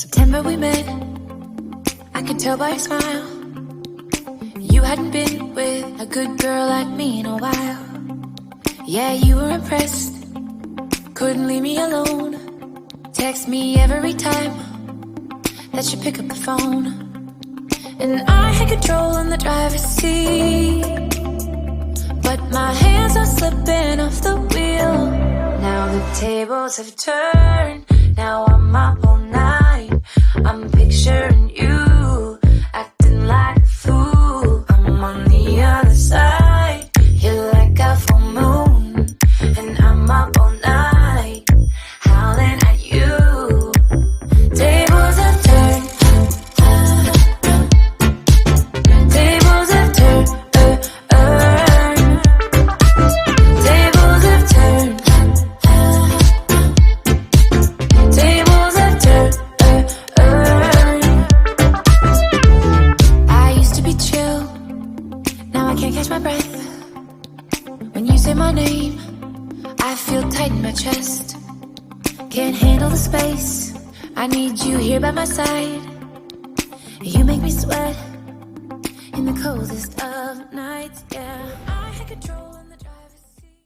September we met, I could tell by your smile. You hadn't been with a good girl like me in a while. Yeah, you were impressed, couldn't leave me alone. Text me every time that you pick up the phone. And I had control in the driver's seat, but my hands are slipping off the wheel. Now the tables have turned, now I'm up all night. I'm picturing you acting like a fool. I'm on the other side, you're like a full moon, and I'm up all night, howling at you. Tables have turned, tables have turned, tables have turned, tables have turned. I used to be chill, now I can't catch my breath. When you say my name, I feel tight in my chest. Can't handle the space, I need you here by my side. You make me sweat in the coldest of nights, yeah. I had control.